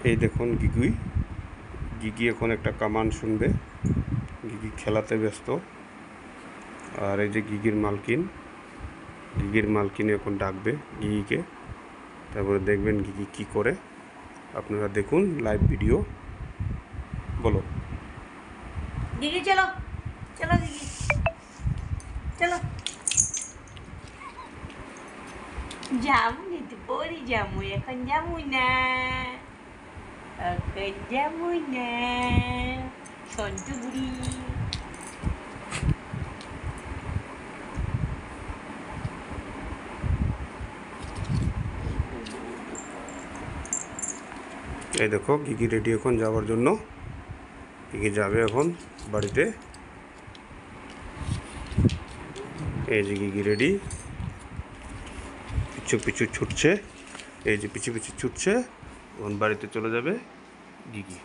এই দেখুন গিগি এখন একটা কামান শুনবে। গিগি খেলাতে ব্যস্ত। আর এই যে গিগির মালকিন এখন ডাকবে গিগিকে, তারপরে দেখবেন গিগি কি করে। আপনারা দেখুন লাইভ ভিডিও। বলো গিগি, চলো চলো গিগি, চলো। যাবো না তো, পরে যাবো, এখন যাবো না, এখন যাবো না, সন্টু বুড়ি। এই দেখো গিগি রেডি এখন যাওয়ার জন্য। গিগি যাবে এখন বাড়িতে। এই যে গিগি রেডি, পিছু ছুটছে। এই যে পিছু ছুটছে, এখন বাড়িতে চলে যাবে গিগি।